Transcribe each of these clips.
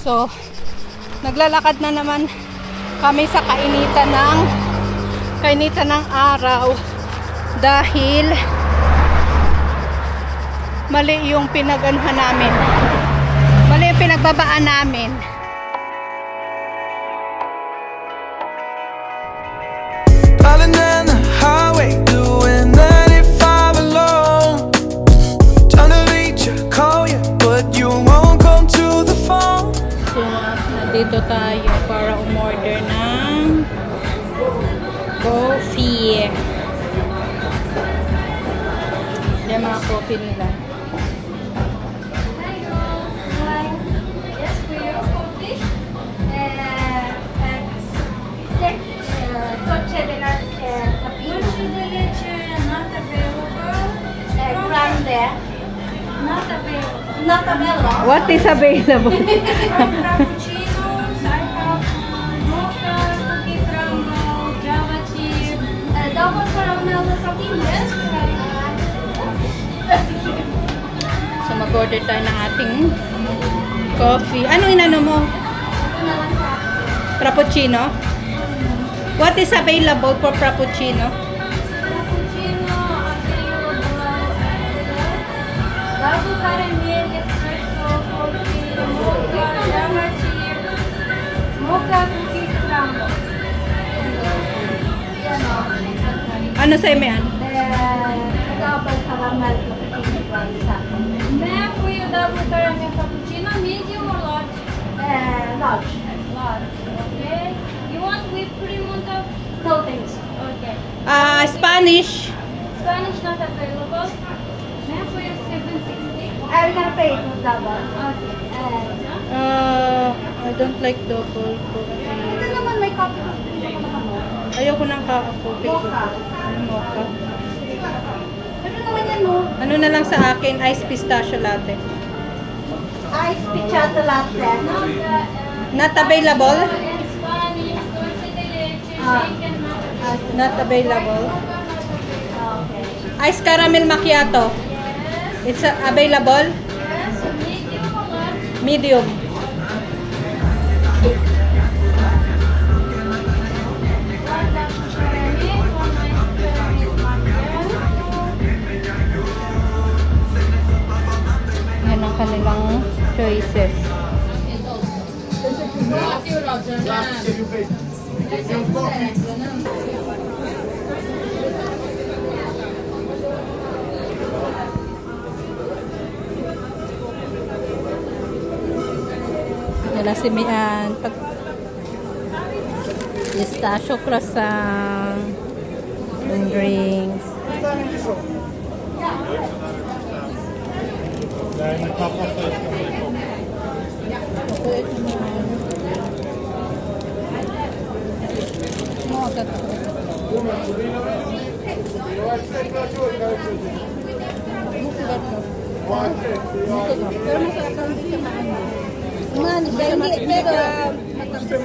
So, naglalakad na naman kami sa kainitan ng araw dahil mali yung pinag-anuhan namin. Mali yung pinagbabaan namin. Darling, down the highway, doing 95 alone. Trying to reach you, call you, but you won't come to the phone. So, nandito tayo para umorder ng coffee. Yan mga coffee nila. Yes, for your coffee. Dolce de leche not available. Grande. Not available. Not available. What is available? Frappuccinos, I have mocha, cookie crumble, java chip, double caramel frappuccino. Yes, So, mag-order tayo ng ating coffee. Ano inano mo? Frappuccino? What is available for frappuccino? Frappuccino available double caramel, espresso, coffee, mocha, java chip, mocha, cookie crumble. Ano sa yan? Double caramel frappuccino. May I for you double caramel frappuccino, medium or large? Large. Large. Okay. You want whipped cream on top? No thanks. Okay. Spanish. Spanish not available. May I for you 760? I'm gonna pay it double. Okay. I don't like double coffee. Ito naman may copy. Ayoko ng coffee ko. Ano mocha? Ano naman yan mo? Ano na lang sa akin, iced pistachio latte. Ice pichata latte. Not available? Spanish, dulce de leche, shaken not Not available. Okay. Iced caramel macchiato. It's available? Yes, medium or large? Medium. Yan ang kanilang choices. Yan na si Mian. Pistachio croissant. And drinks.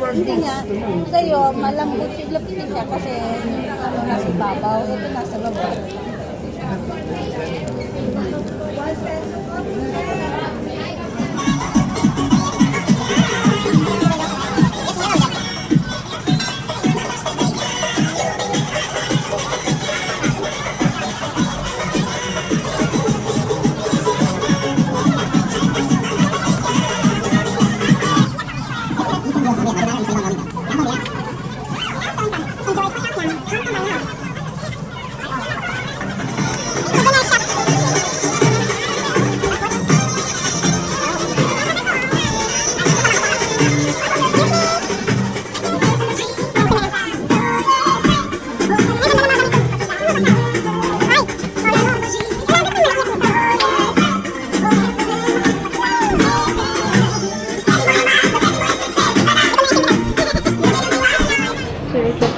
Hindi nga, sa'yo, malambot yung lapit siya kasi ano nasa babaw, ito nasa baba.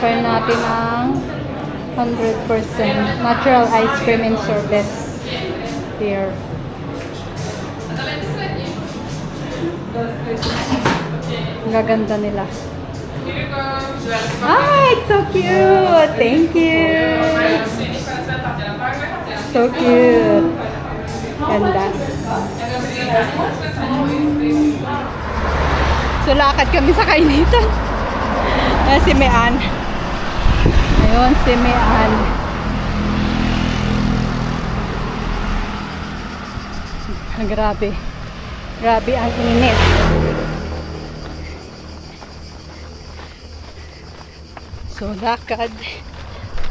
Try natin ang 100% natural ice cream and sorbets here. Ang gaganda nila. Ah, it's so cute! Thank you! So cute! Ganda. So lakad kami sa kainitan. Si Mean. Ayun, si Mean. Grabe. Grabe ang init. So lakad.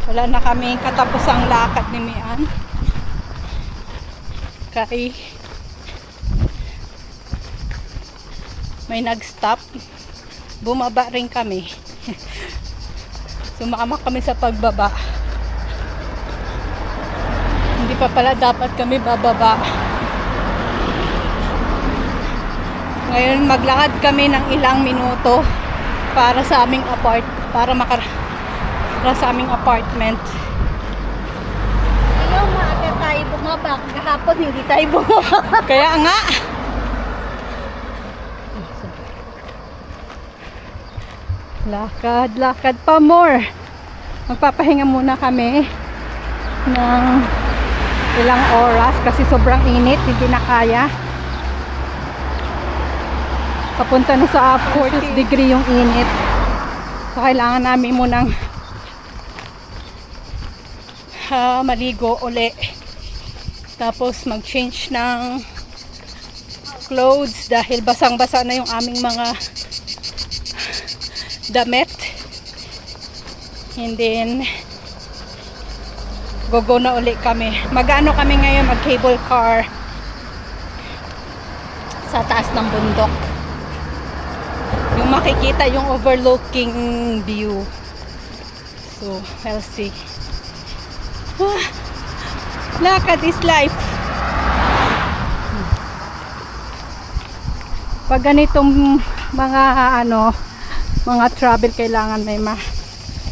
Wala na kami katapusang lakad ni Mean. Kaya may nag-stop. Bumaba rin kami. Sumama kami sa pagbaba. Hindi pa pala dapat kami bababa. Ngayon maglakad kami ng ilang minuto para sa aming para sa aming apartment. Ayaw, maaga tayo bumaba. Kahapon hindi tayo bumaba. Kaya nga. Lakad, lakad pa more. Magpapahinga muna kami ng ilang oras kasi sobrang init, hindi na kaya. Papunta na sa 40 degree yung init. So kailangan namin munang maligo uli. Tapos mag-change ng clothes dahil basang-basa na yung aming mga damit. And then go na uli kami. Mag-ano kami ngayon, mag-cable car sa taas ng bundok. Yung makikita yung overlooking view. So, we'll see. Lakad is life. Pag ganitong mga mga travel, kailangan may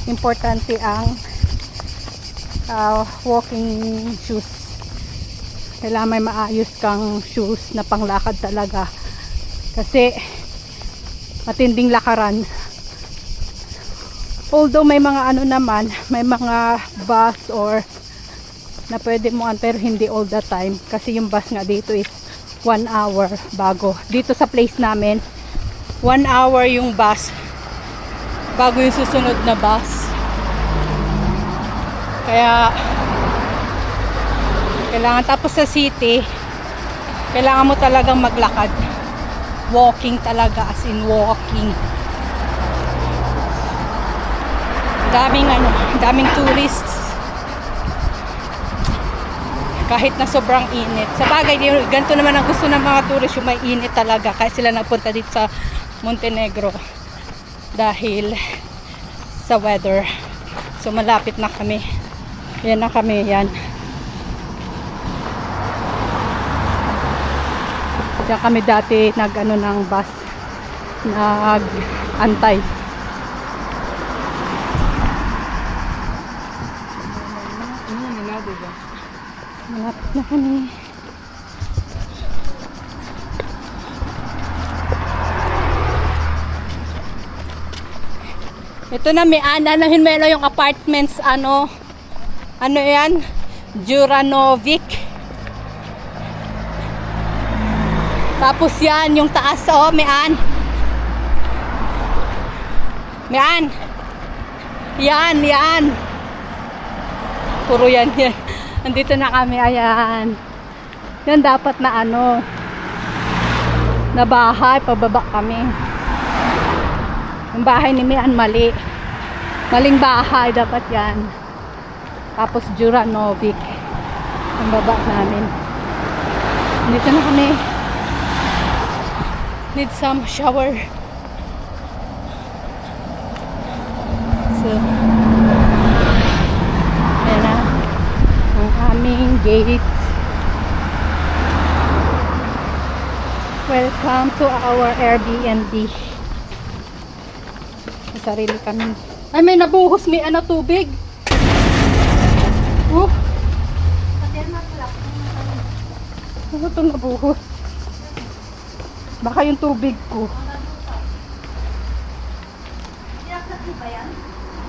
importante ang walking shoes. Kailangan may maayos kang shoes na panglakad talaga kasi matinding lakaran. Although may mga naman, may mga bus or na pwede mo pero hindi all the time kasi yung bus nga dito is 1 hour bago. Dito sa place namin 1 hour yung bus bago yung susunod na bus. Kaya kailangan, tapos sa city kailangan mo talagang maglakad, walking talaga, as in walking. Daming tourists kahit na sobrang init. Sa bagay, ganito naman ang gusto ng mga tourists, yung may init talaga, kaya sila nagpunta dito sa Montenegro dahil sa weather. So malapit na kami. Yan na kami, yan. Diyan kami dati ng bus, nag-antay. Malapit na kami. Ito na, may anahin mo yung apartments, ano yan? Juranovic. Tapos yan, yung taas, Mean. Yan. Puro yan. Andito na kami, ayan. Yan dapat na na bahay, pababa kami. Yung bahay ni Mean mali. Maling bahay, dapat yan. Tapos Juranovic. Yung baba namin. Andito na kami. Need some shower. So, ayan na ang aming gates. Welcome to our Airbnb. Sarili kami. Ay, may nabuhos, may tubig. Ano itong nabuhos? Baka yung tubig ko.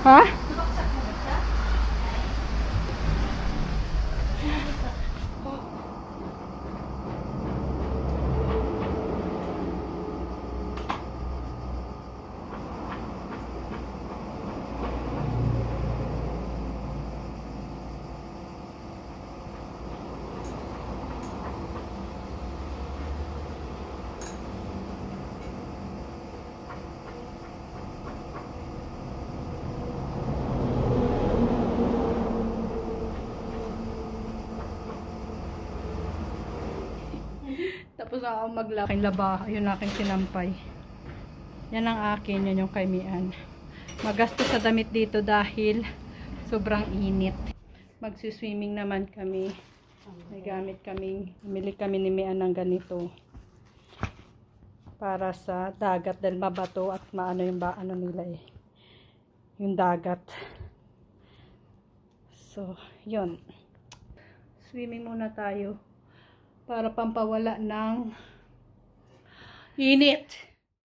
Ha? Gusto nga ako maglaba. Aking laba, ayun aking sinampay. Yan ang akin, yan yung kay Mian. Magastos sa damit dito dahil sobrang init. Magsuswimming naman kami. May gamit kami, namili kami ni Mian ng ganito. Para sa dagat dahil mabato at maano yung ano nila eh. Yung dagat. So, yun. Swimming muna tayo para pampawala ng init.